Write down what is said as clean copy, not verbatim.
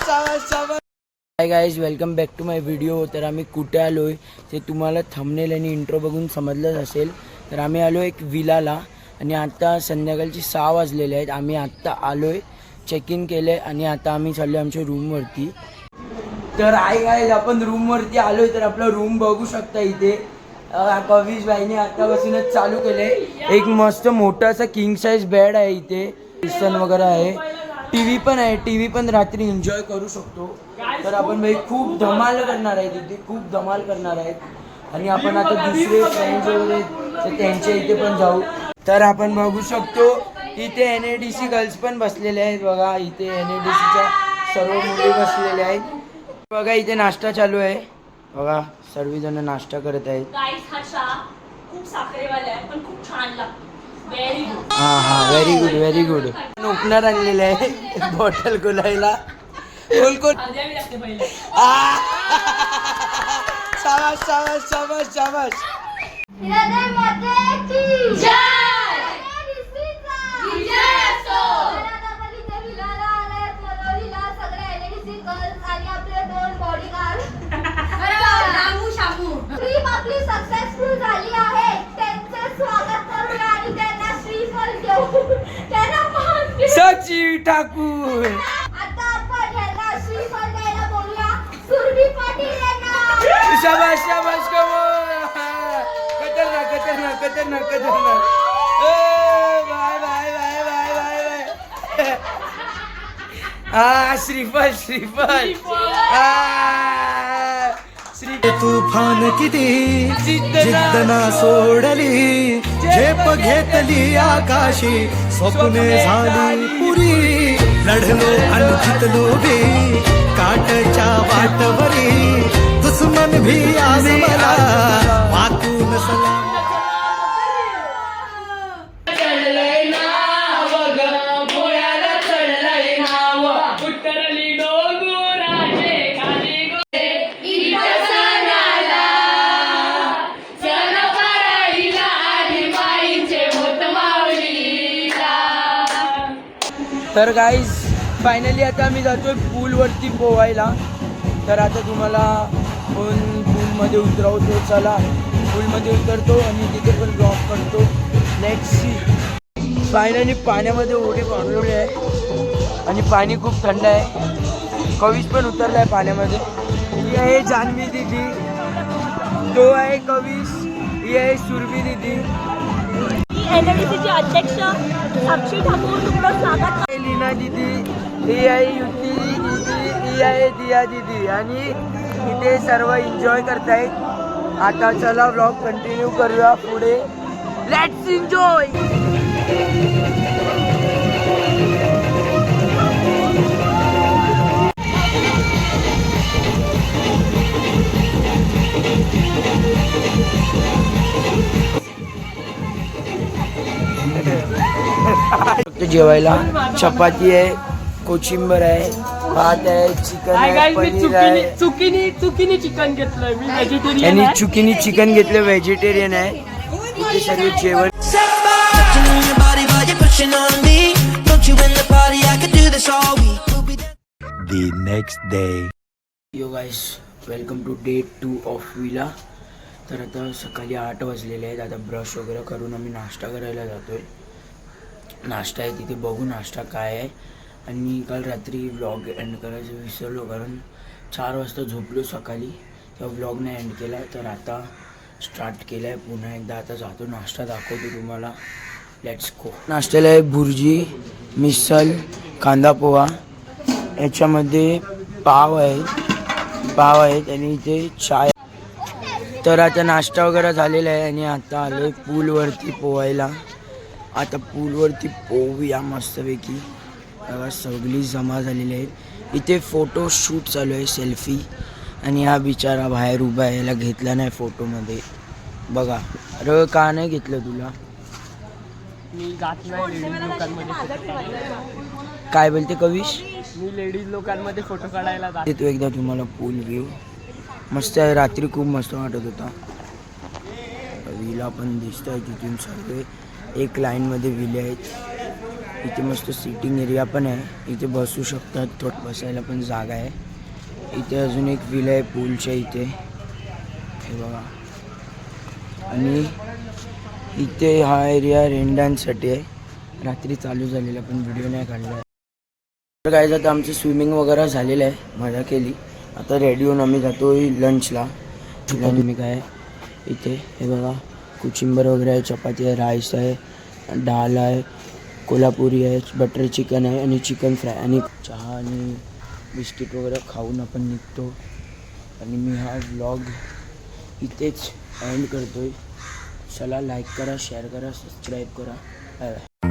High guys, welcome back to my video. तर आम्ही कुठे आलो आहे ते तुम्हाला थंबनेल आणि इंट्रो बघून समजलंच असेल. तर आम्ही आलो एक विलाला आणि आता संध्याकाळची 6 वाजलेले आहेत. आम्ही आत्ता आलो आहे, चेक इन केलं आहे आणि आता आम्ही चाललो आमच्या रूमवरती. तर आहे गाईज, आपण रूमवरती आलो आहे. तर आपला रूम बघू शकता इथे. कविश भाईने आत्तापासूनच चालू केलं आहे. एक मस्त मोठा असा किंग साईज बेड आहे इथे, किचन वगैरे आहे, टीव्ही पण आहे. टीव्ही पण रात्री एन्जॉय करू शकतो. तर आपण भाई खूप धमाल करणार आहे तिथे, खूप धमाल करणार आहेत. आणि आपण आता दुसरे फ्रेंड्स वगैरे तर त्यांच्या इथे पण जाऊ. तर आपण बघू शकतो इथे NADC गर्ल्स पण बसलेले आहेत. बघा इथे NADCच्या सर्व मुली बसलेल्या आहेत. बघा इथे नाश्ता चालू आहे. बघा सर्वजण नाश्ता करत आहेत. खूप साखरेवाला आहे पण खूप छान लागतो. Very good. हां very good very good. Opener आणलेले आहे बॉटल खोलायला. कोल शाबाश शाबाश शाबाश शाबाश. आपली सक्सेसफुल झाली आहे. त्यांचे स्वागत करूया आणि त्यांना श्रीफल देऊ. त्यांना सची ठाकूर. आता आपण ह्याला श्रीफल द्यायला बोलूया सुरभी पाटील यांना. शाबाश शाबाश. खतरनाक खतरनाक खतरनाक खतरनाक. Bye bye bye bye bye bye. श्रीफल श्रीफल. तुफान किती जिद्दना सोडली, झेप घेतली आकाशी, स्वप्ने झाली पुरी. लढलो आणि जितलो बी काटच्या वाटवरी, दुश्मन भी आज मला वाकून सलाम. तर गाईज फायनली आता आम्ही जातोय पूलवरती पोहायला. तर आता तुम्हाला पूलमध्ये उतरवतो. चला पूलमध्ये उतरतो आणि तिथे पण ड्रॉप करतो. Let's see. फायनली पाण्यामध्ये उडी मारलेली आहे आणि पाणी खूप थंड आहे. कविश पण उतरला आहे पाण्यामध्ये. ही आहे जान्हवी दिदी, तो आहे कविश, ही आहे सुरभी दिदी, NADCचे अध्यक्ष साक्षी ठाकूर. तुमचं स्वागत. लीना दीदी, ही आहे युती दीदी, ही आहे दिया दीदी आणि इथे सर्व एन्जॉय करतायत. आता चला व्लॉग कंटिन्यू करूया पुढे. Let's enjoy. जेवायला चपाती आहे, कोचिंबर आहे, भात आहे, चिकन आहे, पनीर आहे. चुकीने चिकन घेतलंय मी. यांनी चुकीने चिकन घेतलं, व्हेजिटेरियन आहे. इथे सर्व जेवण. The next day. Yo guys, welcome to day 2 of villa. तर आता सकाळी 8 वाजलेले आहेत. आता ब्रश वगैरे करून आम्ही नाश्ता करायला जातोय. नाश्ता आहे तिथे, बघू नाश्ता काय आहे. आणि काल रात्री व्लॉग एंड करायचं विसरलो, कारण 4 वाजता झोपलो सकाळी, तेव्हा व्लॉग नाही एंड केला. तर आता स्टार्ट केला आहे पुन्हा एकदा. आता जातो, नाश्ता दाखवतो तुम्हाला. Let's go. नाश्त्याला आहे भुर्जी, मिसल, कांदा पोहा, याच्यामध्ये पाव आहेत आणि इथे चाय. तर आता नाश्ता वगैरे झालेला आहे आणि आता आलो आहे पूलवरती पोहायला. आता पूलवरती पोहूया मस्तपैकी. सगळी जमा झालेली आहेत. इथे फोटो शूट चालू आहे, सेल्फी. आणि हा बिचारा बाहेर उभा आहे, याला घेतला नाही फोटोमध्ये. बघा. अरे का नाही घेतलं तुला? मी जात नाही लेडीज लोकांमध्ये. काय बोलते कविश? मी लेडीज लोकांमध्ये फोटो काढायला जाते. तो एकदा तुम्हाला पूल व्ह्यू मस्त आहे. रात्री खूप मस्त वाटत होता. विला पण दिसत आहे तिथून सर्व एक लाईनमध्ये विले आहेत. इथे मस्त सिटिंग एरिया पण आहे, इथे बसू शकतात, थोडं बसायला पण जागा आहे. इथे अजून एक विला आहे पूलच्या इथे, हे बघा. आणि इथे हा एरिया रेंडांसाठी आहे, रात्री चालू झालेला पण व्हिडिओ नाही काढला. तर काय जातं आमचं स्विमिंग वगैरे झालेलं आहे, मजा केली. आता रेडी होऊन आम्ही जातो लंचला. मी काय इथे हे बघा कुचिंबर वगैरे आहे, चपाती आहे, राईस आहे, डाळ आहे, कोल्हापुरी आहे, बटर चिकन आहे आणि चिकन फ्राय आणि चहा आणि बिस्किट वगैरे खाऊन आपण निघतो. आणि मी हा व्लॉग इथेच एंड करतो आहे. चला लाईक करा, शेअर करा, सबस्क्राईब करा. Bye bye.